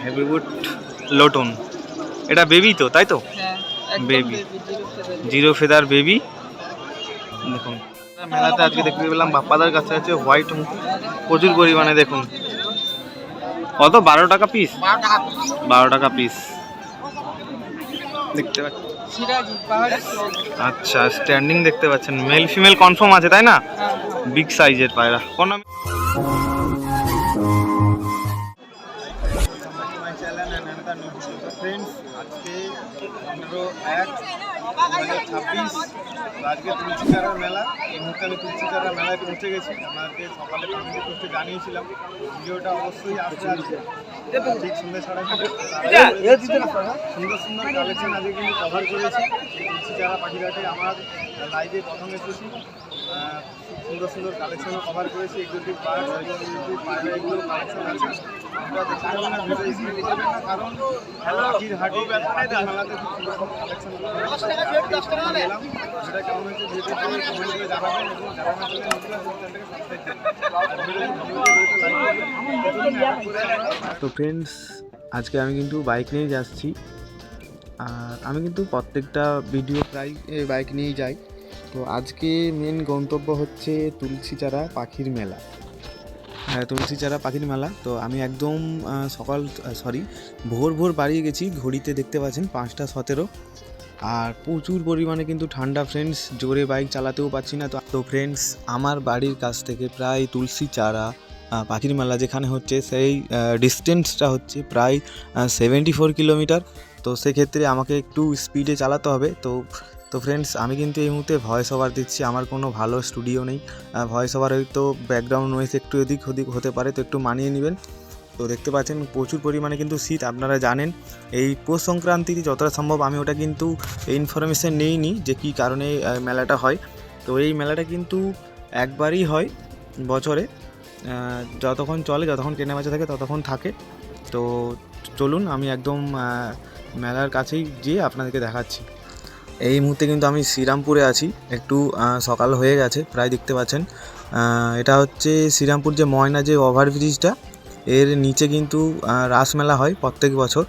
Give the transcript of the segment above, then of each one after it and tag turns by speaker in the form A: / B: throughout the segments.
A: হেভিউড lotion, এটা baby তো, তাই তো? Baby, zero feather baby. দেখুন মেলাতে আজকে দেখতে পেলাম বাপ্পাদার কাছে আছে হোয়াইট মুখী প্রচুর পরিমাণে। দেখুন কত, 12 টাকা পিস, 12 টাকা পিস দেখতে পাচ্ছেন। আচ্ছা স্ট্যান্ডিং দেখতে পাচ্ছেন, মেল ফিমেল কনফার্ম আছে তাই না? বিগ সাইজের পায়রা। কোন আজকে 15/1/2026 আজকে তুলসীচারার মেলা। এই মুহূর্তে আমি তুলসীচারার মেলায় পৌঁছে গেছি। আমাকে সকালে কমিটি করতে জানিয়েছিলাম ভিডিওটা অবশ্যই আসতে আসছে ঠিক সন্ধ্যে 7:30। সুন্দর সুন্দর কালেকশন আজকে কিন্তু কভার করেছি। তুলসীচারা পাখিরাটে আমার লাইভে প্রথম এসেছি। সুন্দর সুন্দর কালেকশনও কভার করেছি। এগুলো পায়রা এগুলো কালেকশন আছে, আপনারা দেখতে পাবেন না, ভিডিও স্ক্রিনে দেখবেন না, কারণ পাখির হাটে মেলাতে খুব সুন্দর সুন্দর কালেকশন এলাম। সেটা কেমন হয়েছে ভিডিওতে কমেন্ট করে জানাবেন এবং জানানোর জন্য তো ফ্রেন্ডস আজকে আমি কিন্তু বাইক নিয়ে যাচ্ছি। আর আমি কিন্তু প্রত্যেকটা ভিডিও প্রায় বাইক নিয়েই যাই। তো আজকে মেন গন্তব্য হচ্ছে তুলসীচারা পাখির মেলা। তুলসীচারা পাখির মেলা। তো আমি একদম ভোর বাড়িয়ে গেছি। ঘড়িতে দেখতে পাচ্ছেন 5:17। আর প্রচুর পরিমাণে কিন্তু ঠান্ডা ফ্রেন্ডস, জোরে বাইক চালাতেও পারছি না। তো ফ্রেন্ডস আমার বাড়ির কাছ থেকে প্রায় তুলসীচারা পাখির মেলা যেখানে হচ্ছে সেই ডিস্টেন্সটা হচ্ছে প্রায় 74 কিলোমিটার। তো সেক্ষেত্রে আমাকে একটু স্পিডে চালাতে হবে। তো ফ্রেন্ডস আমি কিন্তু এই মুহূর্তে ভয়েস ওভার দিচ্ছি, আমার কোনো ভালো স্টুডিও নেই। ভয়েস ওভার হয়তো ব্যাকগ্রাউন্ড নয়েজ একটু এদিক ওদিক হতে পারে, তো একটু মানিয়ে নেবেন। তো দেখতে পাচ্ছেন প্রচুর পরিমাণে কিন্তু শীত। আপনারা জানেন এই পৌষ সংক্রান্তিতে যতটা সম্ভব আমি ওটা কিন্তু ইনফরমেশান নিইনি যে কী কারণে মেলাটা হয়। তো এই মেলাটা কিন্তু একবারই হয় বছরে, যতক্ষণ চলে, যতক্ষণ কেনাবেচা থাকে ততক্ষণ থাকে। তো চলুন আমি একদম মেলার কাছেই গিয়ে আপনাদেরকে দেখাচ্ছি। এই মুহূর্তে কিন্তু আমি শ্রীরামপুরে আছি। একটু সকাল হয়ে গেছে প্রায়, দেখতে পাচ্ছেন। এটা হচ্ছে শ্রীরামপুর যে ময়না যে ওভারব্রিজটা, এর নিচে কিন্তু রাসমেলা হয় প্রত্যেক বছর।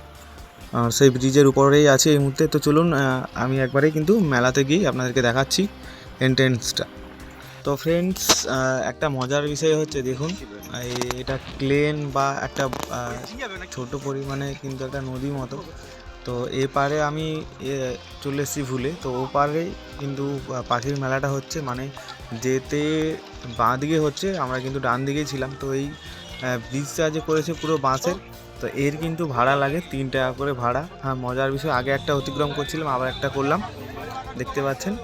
A: সেই ব্রিজের উপরেই আছি এই মুহূর্তে। তো চলুন আমি একবারেই কিন্তু মেলাতে গিয়ে আপনাদেরকে দেখাচ্ছি এন্ট্রেন্সটা। তো ফ্রেন্ডস একটা মজার বিষয় হচ্ছে, দেখুন এটা ক্লেন বা একটা ছোট পরিমাণে কিন্তু একটা নদীর মতো। তো এপারে আমি চলে এসেছি ভুলে। তো ওপারে কিন্তু পাখির মেলাটা হচ্ছে, মানে যেতে বাঁ দিকে হচ্ছে, আমরা কিন্তু ডান দিকেই ছিলাম। তো এই ব্রিজটা যে করেছে পুরো বাঁশের, তো এর কিন্তু ভাড়া লাগে 3 টাকা করে ভাড়া। হ্যাঁ মজার বিষয়, আগে একটা অতিক্রম করছিলাম, আবার একটা করলাম, দেখতে পাচ্ছেন।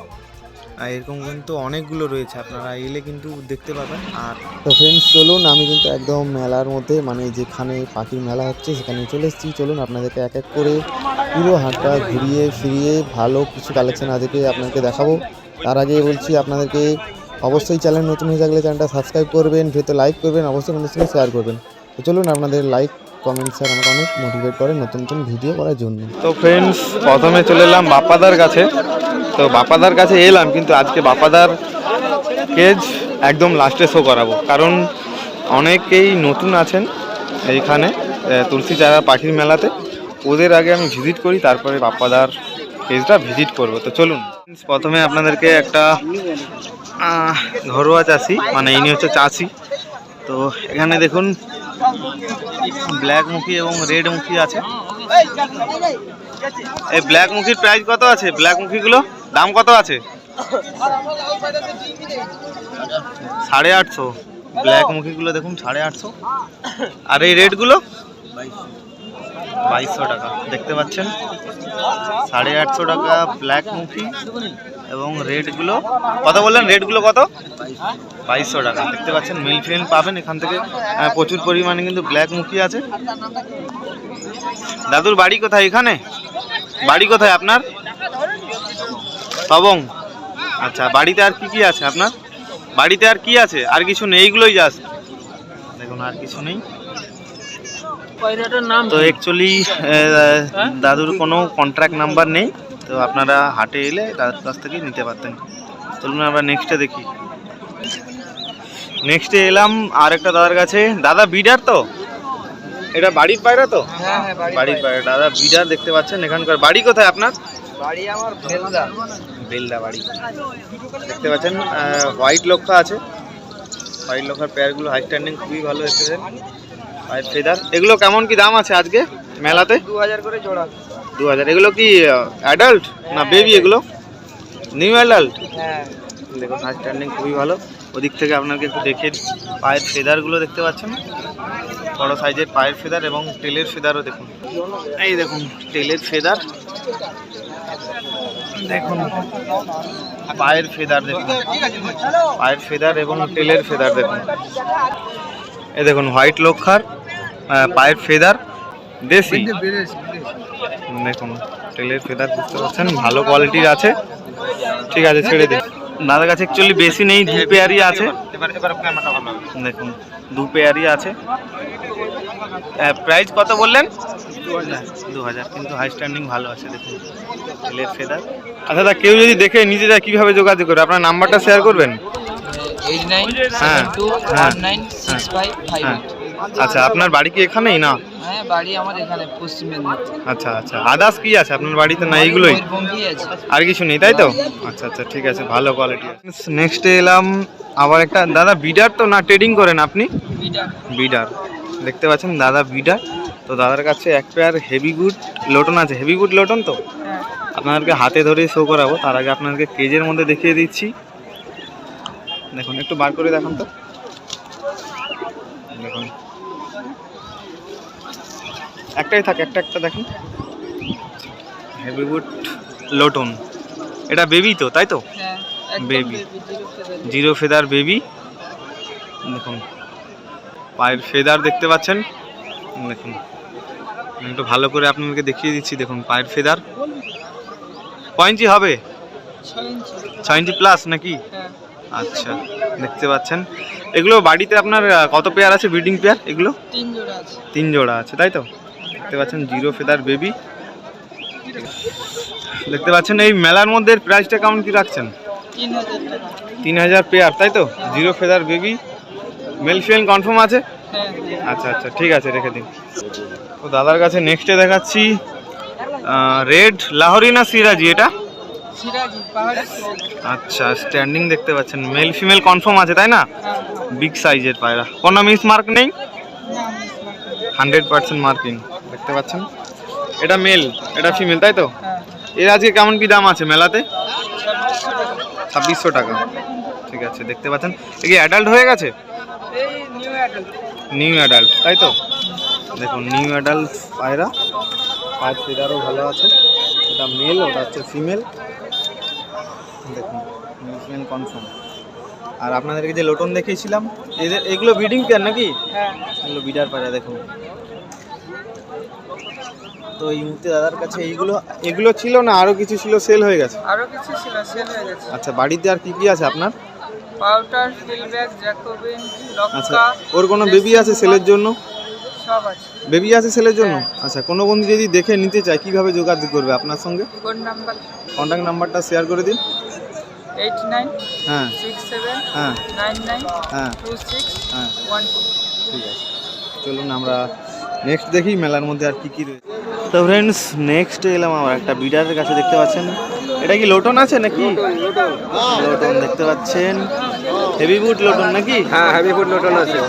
A: এরকম কিন্তু অনেকগুলো রয়েছে, আপনারা এলে কিন্তু দেখতে পাবেন। আর তো ফ্রেন্ডস চলুন আমি কিন্তু একদম মেলার মধ্যে, মানে যেখানে পাখির মেলা হচ্ছে সেখানে চলে এসেছি। চলুন আপনাদেরকে এক এক করে পুরো হাটটা ঘুরিয়ে ফিরিয়ে ভালো কিছু কালেকশন আজকে আপনাদেরকে দেখাবো। তার আগে বলছি আপনাদেরকে অবশ্যই চ্যানেল নতুন হয়ে থাকলে চ্যানেলটা সাবস্ক্রাইব করবেন, ভিডিওতে লাইক করবেন, অবশ্যই বন্ধুদের সঙ্গে শেয়ার করবেন। তো চলুন আপনাদের লাইক কমেন্ট শেয়ার আমাকে অনেক মোটিভেট করে নতুন নতুন ভিডিও করার জন্য। তো ফ্রেন্ডস প্রথমে চলে এলাম বাপ্পাদার কাছে। তো বাপ্পাদার কাছে এলাম, কিন্তু আজকে বাপ্পাদার কেজ একদম লাস্টে শো করাবো, কারণ অনেকেই নতুন আছেন এইখানে তুলসীচারা পাখির মেলাতে। ওদের আগে আমি ভিজিট করি, তারপরে বাপ্পাদার কেজটা ভিজিট করব। তো চলুন প্রথমে আপনাদেরকে একটা ঘরোয়া চাষি, মানে ইনি হচ্ছে চাষি। তো এখানে দেখুন ব্ল্যাক মুখী এবং রেড মুখী আছে। এই ব্ল্যাক মুখীর প্রাইস কত আছে? ব্ল্যাক মুখীগুলো দাম কত আছে? 850। ব্ল্যাক মুখীগুলো দেখুন 850। আর এই রেডগুলো 2200 টাকা, দেখতে পাচ্ছেন। 850 টাকা ব্ল্যাক মুখী। এবং রেডগুলো কত বললেন? রেডগুলো কত? 2200 টাকা, দেখতে পাচ্ছেন। মিল ফিমেল পাবেন এখান থেকে প্রচুর পরিমাণে, কিন্তু ব্ল্যাক মুখী আছে। দাদুর বাড়ি কোথায়? এখানে বাড়ি কোথায় আপনার? সবং। আচ্ছা, বাড়িতে আর কি আছে আপনার? বাড়িতে আর কি আছে? আর কিছু নেই, এইগুলোই জাস্ট দেখুন, আর কিছু নেই। তো অ্যাকচুয়ালি দাদুর কোনো কন্ট্রাক্ট নাম্বার নেই, তো আপনারা হাটে এলে দাদুর কাছ থেকে নিতে পারতেন। চলুন আমরা নেক্সটে দেখি। নেক্সটে এলাম আর একটা দাদার কাছে। দাদা বিডার তো? এটা বাড়ির পায়রা তো?
B: হ্যাঁ হ্যাঁ
A: বাড়ির পায়রা দাদা, বিডার দেখতে পাচ্ছেন। এখানকার বাড়ি কোথায় আপনার?
B: বাড়ি আমার বেলদা।
A: বেলদা বাড়ি। দেখতে পাচ্ছেন হোয়াইট লক্ষা আছে, হোয়াইট লক্ষার পেয়ারগুলো হাই স্ট্যান্ডিং খুবই ভালো দেখতে পাচ্ছেন। হোয়াইট ফেদার, এগুলো কেমন কি দাম আছে আজকে মেলাতে?
B: 2000 করে জোড়া।
A: 2000। এগুলো কি অ্যাডাল্ট না বেবি? এগুলো নিউ অ্যাডাল্ট।
B: হ্যাঁ
A: দেখুন হাই স্ট্যান্ডিং খুবই ভালো। ওদিক থেকে আপনাকে একটু দেখে পায়ের ফেদারগুলো দেখতে পাচ্ছেন, বড় সাইজের পায়ের ফেদার এবং টেলের ফেদারও দেখুন। এই দেখুন টেলের ফেদার, দেখুন পায়ের ফেদার দেখুন, পায়ের ফেদার এবং টেলের ফেদার দেখুন। এই দেখুন হোয়াইট লক্ষার পায়ের ফেদার দেশি, দেখুন টেলের ফেদার বুঝতে পারছেন, ভালো কোয়ালিটির আছে। ঠিক আছে ছেড়ে দিন। দাদার কাছে অ্যাকচুয়ালি বেশি নেই, 2 পেয়ারই আছে। দেখুন 2 পেয়ারই আছে। প্রাইস কত বললেন? 2000। কিন্তু হাই স্ট্যান্ডিং ভালো আছে দেখুন টেলের ফেদার। আচ্ছা দাদা, কেউ যদি দেখে নিতে যায় কীভাবে যোগাযোগ করবে? আপনার নাম্বারটা শেয়ার করবেন।
B: 8972196558।
A: আচ্ছা, আপনার বাড়ি কি এখানেই না?
B: হ্যাঁ বাড়ি আমার এখানে পশ্চিম মেদিনীপুর।
A: আচ্ছা আচ্ছা, আদার্স কি আছে আপনার বাড়িতে? না এইগুলোই, আর কিছু নেই তাই তো? আচ্ছা আচ্ছা ঠিক আছে, ভালো কোয়ালিটি। নেক্সট এলাম আবার একটা দাদা, বিডার তো না ট্রেডিং করেন আপনি? বিডার দেখতে পাচ্ছেন দাদা, বিডার। তো দাদার কাছে এক পেয়ার হেভি গুড লোটন আছে। হেভি গুড লোটন তো আপনাদেরকে হাতে ধরে শো করাবো, তার আগে আপনাদেরকে কেজের মধ্যে দেখিয়ে দিচ্ছি। দেখুন একটু বার করে দেখান তো। দেখুন একটাই থাকে, একটা দেখুন হেভি গুড লোটন। এটা বেবি তো তাই তো? Baby, 0 feather baby. দেখুন পায়ের ফেদার দেখতে পাচ্ছেন, দেখুন একটু ভালো করে আপনাদেরকে দেখিয়ে দিচ্ছি। দেখুন পায়ের ফেদার। কয় ইঞ্চি হবে? 6 ইঞ্চি প্লাস নাকি? আচ্ছা দেখতে পাচ্ছেন। এগুলো বাড়িতে আপনার কত পেয়ার আছে ব্রিডিং পেয়ার? এগুলো 3 জোড়া আছে তাই তো? দেখতে পাচ্ছেন 0 ফেদার বেবি। দেখতে পাচ্ছেন এই মেলার মধ্যে প্রাইসটা কেমন কি রাখছেন? 3000 পেয়ার তাই তো? 0 feather baby, male female confirm আছে? আচ্ছা আচ্ছা ঠিক আছে, রেখে দিন। তো দাদার কাছে নেক্সটে দেখাচ্ছি রেড লাহোরি না সিরাজি? এটা আচ্ছা স্ট্যান্ডিং দেখতে পাচ্ছেন, মেল ফিমেল কনফার্ম আছে তাই না? বিগ সাইজের পায়রা, কোনো মিস মার্ক নেই? 100% মার্কিং দেখতে পাচ্ছেন। এটা মেল, এটা ফিমেল তাই তো? এর আজকে কেমন কি দাম আছে মেলাতে? 2600 টাকা। ঠিক আছে দেখতে পাচ্ছেন। এ কি অ্যাডাল্ট হয়ে গেছে? নিউ অ্যাডাল্ট তাই তো? দেখুন নিউ অ্যাডাল্ট পায়রা, পায়ের ফেদারও ভালো আছে। এটা মেল, ওটা হচ্ছে ফিমেল। দেখুন মেল ফিমেল কনফার্ম। আর আপনাদেরকে যে লোটন দেখিয়েছিলাম, এগুলো ব্রিডিং পেয়ার নাকি? এগুলো বিডার পায়রা। দেখুন তো এই মুহূর্তে দাদার কাছে এগুলো ছিল না আরো কিছু ছিল, সেল হয়ে গেছে?
B: আরো কিছু ছিল, সেল হয়ে গেছে।
A: আচ্ছা বাড়িতে আর কি কি আছে আপনার?
B: পাউডার, ফিলব্যাক, জ্যাকোবিন,
A: আচ্ছা
B: লক্কা।
A: ওর কোনো বেবি আছে সেলের জন্য?
B: সব আছে।
A: বেবি আছে সেলের জন্য? আচ্ছা কোনো বন্ধু যদি দেখে নিতে চায় কিভাবে যোগাযোগ করবে আপনার সঙ্গে?
B: কোন নাম্বার?
A: কন্ট্যাক্ট নাম্বারটা শেয়ার করে দিন।
B: 8967
A: হ্যাঁ
B: 99
A: হ্যাঁ
B: 26
A: হ্যাঁ
B: 12।
A: ঠিক আছে চলুন আমরা নেক্সট দেখি মেলার মধ্যে আর কি কি রয়েছে। তো ফ্রেন্ডস নেক্সট এলাম আমার একটা বিডারের কাছে। দেখতে পাচ্ছেন এটা কি লোটন আছে নাকি? লোটন দেখতে পাচ্ছেন, হেভি বুট লোটন নাকি?
B: হ্যাঁ হেভি ফুড লোটন আছে।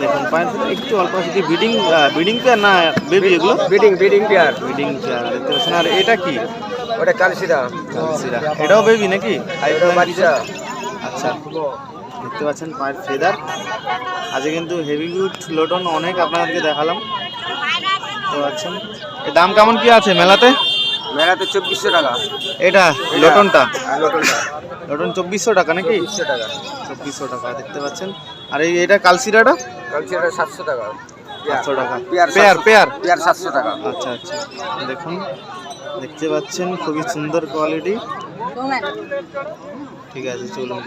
A: দেখুন পায়ের একটু অল্প আছে। ব্রিডিং পেয়ার না বেবি? এগুলো
B: ব্রিডিং পেয়ার।
A: ব্রিডিং পেয়ার দেখতে পাচ্ছেন। আর এটা কি?
B: ওটা কালসিরা।
A: এটাও বেবি নাকি?
B: বাচ্চা।
A: আচ্ছা দেখতে পাচ্ছেন পায়ের ফেদার আজকে কিন্তু হেভি বুট লোটন অনেক আপনাদেরকে দেখালাম। দেখতে পাচ্ছেন এর দাম কেমন কি আছে মেলাতে?
B: 2400 টাকা।
A: এটা লোটনটা?
B: লোটনটা
A: লোটন 2400 টাকা নাকি?
B: 2400 টাকা।
A: 2400 টাকা দেখতে পাচ্ছেন। আর এটা কালসিরাটা?
B: কালসিরা 700 টাকা।
A: 700 টাকা
B: পেয়ার
A: পেয়ার
B: 700 টাকা।
A: আচ্ছা আচ্ছা দেখুন দেখতে পাচ্ছেন খুবই সুন্দর কোয়ালিটি। ঠিক আছে চলুন।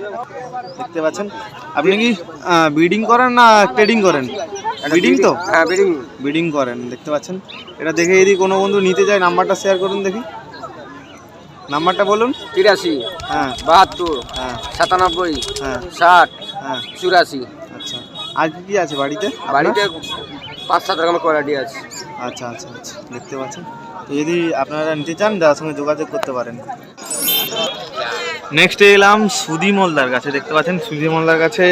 A: দেখতে পাচ্ছেন আপনি কি ব্রিডিং করেন না ট্রেডিং করেন? ব্রিডিং তো?
B: হ্যাঁ
A: ব্রিডিং করেন। দেখতে পাচ্ছেন এটা দেখে যদি কোনো বন্ধু নিতে যায় নাম্বারটা শেয়ার করুন দেখি। নাম্বারটা বলুন।
B: 83
A: হ্যাঁ
B: 72
A: হ্যাঁ
B: 97
A: হ্যাঁ
B: 60
A: হ্যাঁ
B: 84।
A: আচ্ছা আর কি কি আছে বাড়িতে?
B: বাড়িতে 5-7 রকমের কোয়ালিটি আছে।
A: আচ্ছা আচ্ছা আচ্ছা, দেখতে পাচ্ছেন। তো যদি আপনারা নিতে চান দাদার সঙ্গে যোগাযোগ করতে পারেন। নেক্সট এলাম সুধি মোলদার কাছে। দেখতে পাচ্ছেন সুধি মোলদার কাছে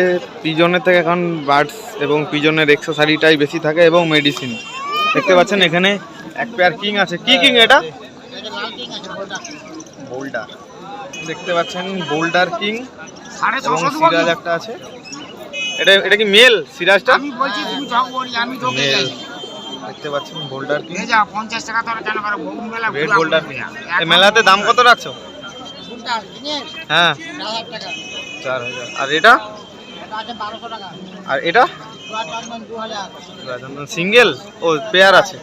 A: পিজনের থেকে এখন বার্ডস এবং পিজনের এক্সেসরিটাই বেশি থাকে এবং মেডিসিন। দেখতে পাচ্ছেন এখানে এক পেয়ার কিং আছে। কি কিং এটা? বোল্ডার। দেখতে পাচ্ছেন বোল্ডার কিং এবং সিরাজ একটা আছে। এটা কি মেল সিরাজটা?
C: আমি বলছি তুমি ঠক বলি, আমি ঠকে
A: মেল।
C: যাই।
A: দেখতে পাচ্ছেন বোল্ডার কিং,
C: নিয়ে যাও 50 টাকা তোরা জানো করে বহু মেলা
A: রেড বোল্ডার কিং। এই মেলাতে দাম কত রাখছো? হ্যাঁ 4000। আর এটা? আর এটা সিঙ্গেল? ও পেয়ার আছে,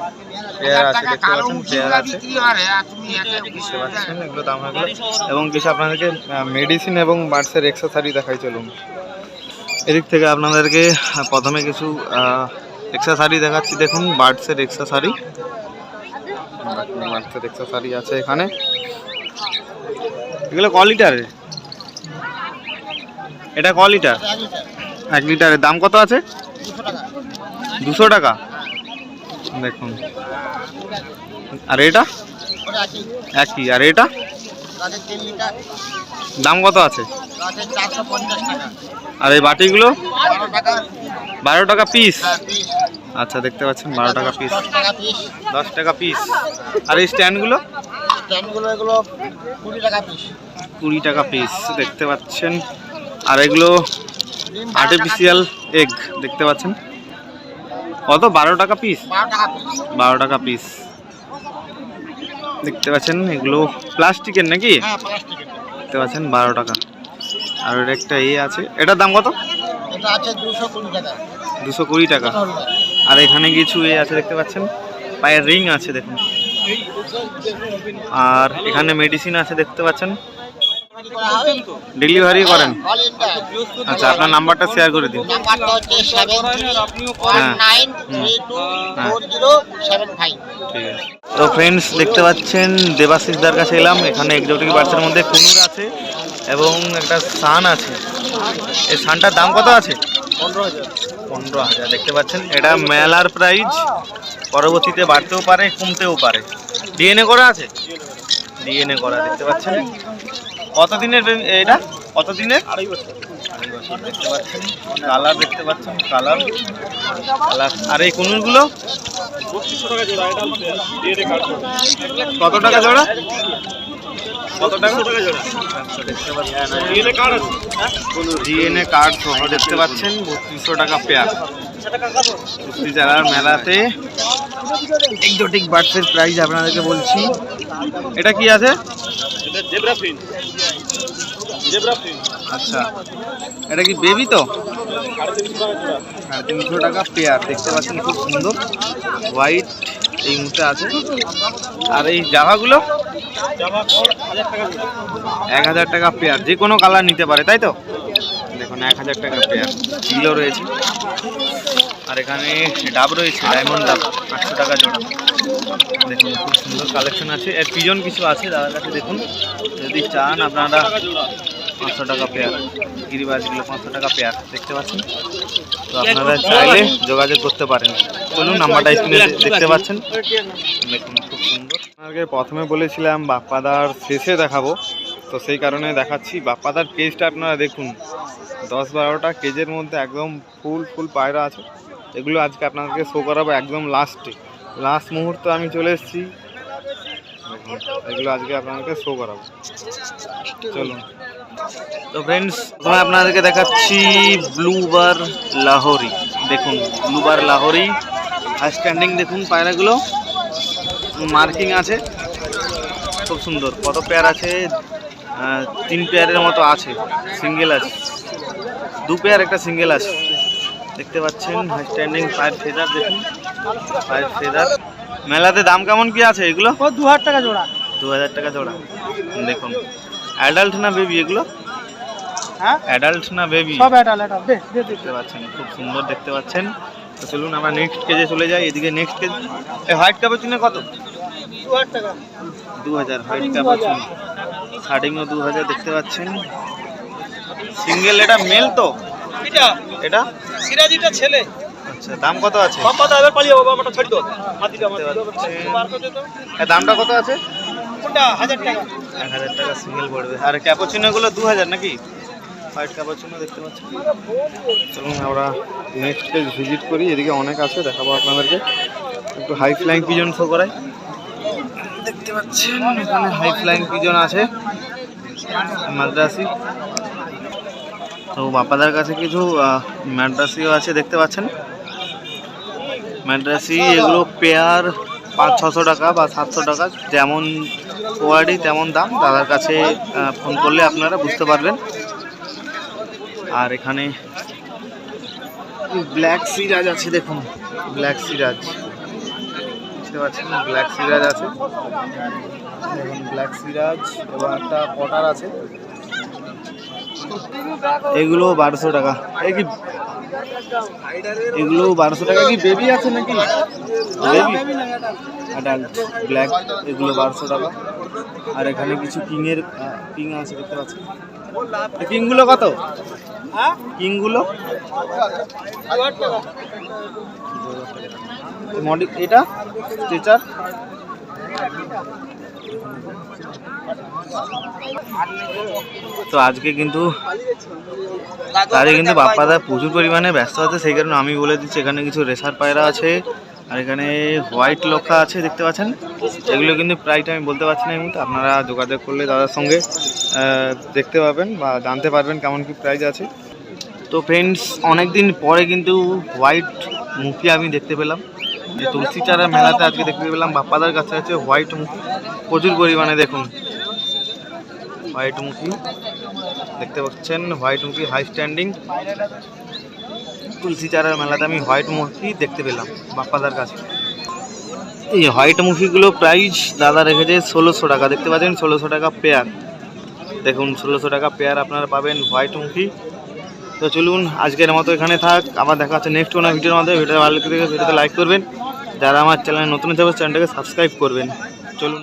A: পেয়ার আছে। দেখতে পাচ্ছেন পেয়ার আছে,
C: বিক্রি হয় আর তুমি একে
A: দেখতে পাচ্ছেন এগুলো দাম হয়ে গেল। এবং কিছু আপনাদেরকে মেডিসিন এবং বার্ডসের এক্সেসরি দেখাই, চলুন। এদিক থেকে আপনাদেরকে প্রথমে কিছু এক্সেসরি দেখাচ্ছি। দেখুন বার্ডসের এক্সেসরি, বার্ডসের এক্সেসরি আছে এখানে। এগুলো ক লিটারের? এটা ক লিটার? 1 লিটারের। দাম কত আছে? 200 টাকা। দেখুন। আর এটা একই। আর এটা দাম কত আছে? আর এই বাটিগুলো 12 টাকা পিস। আচ্ছা, দেখতে পাচ্ছেন 12 টাকা পিস, 10 টাকা পিস। আর এই স্ট্যান্ডগুলো? 20 টাকা পিস। দেখতে পাচ্ছেন। আর এগুলো আর্টিফিশিয়াল এগ, দেখতে পাচ্ছেন কত? 12 টাকা পিস। 12 টাকা পিস। দেখতে পাচ্ছেন এগুলো প্লাস্টিকের নাকি? দেখতে পাচ্ছেন 12 টাকা। আর এটা একটা আছে, এটার দাম কত? 220 টাকা। আর এখানে কিছু আছে দেখতে পাচ্ছেন, পায়ের রিং আছে দেখুন। আর এখানে মেডিসিন আছে দেখতে পাচ্ছেন। ডেলিভারি করেন? আচ্ছা, আপনার নাম্বারটা শেয়ার করে দিন। ঠিক আছে। তো ফ্রেন্ডস, দেখতে পাচ্ছেন দেবাশিসদার কাছে এলাম। এখানে এক্সোটিক বার্ডসের মধ্যে কুনুর আছে এবং একটা সান আছে। এই সানটার দাম কত আছে? 15,000। দেখতে পাচ্ছেন এটা মেলার প্রাইস, পরবর্তীতে বাড়তেও পারে কমতেও পারে। ডিএনএ করা আছে? ডিএনএ করা। দেখতে পাচ্ছেন কতদিনের এটা? কতদিনের? 2.5 বছর। দেখতে পাচ্ছেন কালার, দেখতে পাচ্ছেন কালার কালার। আর এই কুনুরগুলো 3200 টাকা জোড়া। কত টাকা জোড়া? কত টাকা জোড়া? আচ্ছা, দেখতে পাচ্ছেন ডিএনএ কার্ড আছে। ডিএনএ কার্ড সহ দেখতে পাচ্ছেন 3200 টাকা পেয়ার। কুস্তি চালার মেলাতে এক্সোটিক বার্ডসের প্রাইস আপনাদেরকে বলছি। এটা কি আছে? এটা জেব্রা ফিন। জেব্রা ফিন। আচ্ছা, এটা কি বেবি? তো 350 টাকা পেয়ার। দেখতে পাচ্ছেন খুব সুন্দর হোয়াইট এই মুহূর্তে আছে। আর এই জাভাগুলো 1000 টাকা পেয়ার। যে কোনো কালার নিতে পারে, তাই তো? দেখুন 1000 টাকা পেয়ার। কিলো রয়েছে। আর এখানে ডাব রয়েছে, ডায়মন্ড ডাব 800 টাকা জোড়া। দেখুন খুব সুন্দর কালেকশন আছে। এর পিজন কিছু আছে দাদার কাছে। দেখুন যদি চান আপনারা 500 টাকা পেয়ার। গিরিবাজগুলো 500 টাকা পেয়ার। দেখতে পাচ্ছেন। তো আপনারা চাইলে যোগাযোগ করতে পারেন। চলুন, নাম্বারটা স্ক্রিনে দেখতে পাচ্ছেন। দেখুন খুব সুন্দর। আপনাকে প্রথমে বলেছিলাম বাপ্পাদার শেষে দেখাবো, তো সেই কারণে দেখাচ্ছি। বাপ্পাদার কেজটা আপনারা দেখুন, 10-12টা কেজের মধ্যে একদম ফুল পায়রা আছে। এগুলো আজকে আপনাদেরকে শো করাবো একদম লাস্ট মুহূর্তে আমি চলে এসেছি। দেখুন এগুলো আজকে আপনাদেরকে শো করাবো, চলুন। তো ফ্রেন্ডস, প্রথমে আপনাদেরকে দেখাচ্ছি ব্লুবার লাহোরি। দেখুন ব্লুবার লাহোরি হাই স্ট্যান্ডিং। দেখুন পায়রাগুলো মার্কিং আছে, খুব সুন্দর। কত পেয়ার আছে? 3 পেয়ারের মতো আছে। সিঙ্গেল আছে 2 পেয়ার, একটা সিঙ্গেল আছে। দেখতে পাচ্ছেন হাই স্ট্যান্ডিং পায়ের ফেদার। দেখুন পায়ের ফেদার। মেলাতে দাম কেমন কি আছে এগুলো?
C: 2000 টাকা জোড়া।
A: 2000 টাকা জোড়া। দেখুন অ্যাডাল্ট না বেবি এগুলো?
C: হ্যাঁ,
A: অ্যাডাল্ট না বেবি?
C: সব অ্যাডাল্ট।
A: দেখতে পাচ্ছেন খুব সুন্দর দেখতে পাচ্ছেন। তো চলুন আমরা নেক্সট কেজে চলে যাই। এদিকে নেক্সট কেজ, এই হোয়াইট ক্যাপুচিনো কত?
C: 2000 টাকা।
A: 2000 হোয়াইট ক্যাপুচিনো। শার্টিংও 2000। দেখতে পাচ্ছেন সিঙ্গেল। এটা মেল তো? এটা সিরাজিটা ছেলে। আচ্ছা, দাম কত আছে?
C: বাবা এবার পালিয়ে বাবা আমারটা ছেড়ে দাও মাটিটা বার করে দে তো
A: এর দামটা কত আছে?
C: কোনটা 1000 টাকা
A: 1000 টাকা সিঙ্গেল পড়বে। আর ক্যাপাচিনোগুলো 2000 নাকি? হোয়াইট ক্যাপাচিনো দেখতে পাচ্ছেন। চলুন আমরা নেক্সট পেজ ভিজিট করি, এদিকে অনেক আছে, দেখাবো আপনাদেরকে। একটু হাই ফ্লাইং পিজন শো করাই। দেখতে পাচ্ছেন এখানে হাই ফ্লাইং পিজন আছে মাদ্রাসি। তো বাপাদার কাছে কিছু মাদ্রাসিও আছে দেখতে পাচ্ছেন। মাদ্রাসি এগুলো পেয়ার 500-600 টাকা বা 700 টাকা, যেমন কোয়ালিটি তেমন দাম। দাদার কাছে ফোন করলে আপনারা বুঝতে পারবেন। আর এখানে ব্ল্যাক সিরাজ আছে, দেখুন ব্ল্যাক সিরাজ দেখতে পাচ্ছেন, ব্ল্যাক সিরাজ আছে, দেখুন ব্ল্যাক সিরাজ। এবং একটা পটার আছে, এগুলো 1200 টাকা। এগুলো 1200 টাকা। কি বেবি আছে নাকি? বেবি অ্যাডাল্ট ব্ল্যাক, এগুলো 1200 টাকা। আর এখানে কিছু কিংয়ের কিং আছে দেখতে পাচ্ছেন। কিংগুলো কত?
C: হ্যাঁ
A: কিংগুলো
C: 2000 টাকা
A: মডেল এটা স্ট্রেচার। তো আজকে কিন্তু বাপ্পাদা প্রচুর পরিমাণে ব্যস্ত আছে, সেই কারণে আমি বলে দিচ্ছি এখানে কিছু রেসার পায়রা আছে। আর এখানে হোয়াইট লক্ষা আছে দেখতে পাচ্ছেন। এগুলো কিন্তু প্রাইসটা আমি বলতে পারছি না এই মুহূর্তে, আপনারা যোগাযোগ করলে দাদার সঙ্গে দেখতে পাবেন বা জানতে পারবেন কেমন কি প্রাইস আছে। তো ফ্রেন্ডস, অনেকদিন পরে কিন্তু হোয়াইট মুখী আমি দেখতে পেলাম। এই তুলসী চারা মেলাতে আজকে দেখতে পেলাম বাপ্পাদার কাছে আছে হোয়াইট মুখী প্রচুর পরিমাণে। দেখুন হোয়াইট মুখী দেখতে পাচ্ছেন, হোয়াইট মুখী হাই স্ট্যান্ডিং। তুলসী চারার মেলাতে আমি হোয়াইট মুখী দেখতে পেলাম বাপ্পাদার কাছে। এই হোয়াইট মুখীগুলো প্রাইস দাদা রেখেছে 1600 টাকা। দেখতে পাচ্ছেন 1600 টাকা পেয়ার। দেখুন 1600 টাকা পেয়ার আপনারা পাবেন হোয়াইট মুখী। তো চলুন আজকের মতো এখানে থাক, আবার দেখা হচ্ছে নেক্সট কোনো ভিডিওর মধ্যে। ভিডিওটা ভালো লাগে ভিডিওতে লাইক করবেন, যারা আমার চ্যানেলে নতুন হিসেবে চ্যানেলটাকে সাবস্ক্রাইব করবেন। চলুন।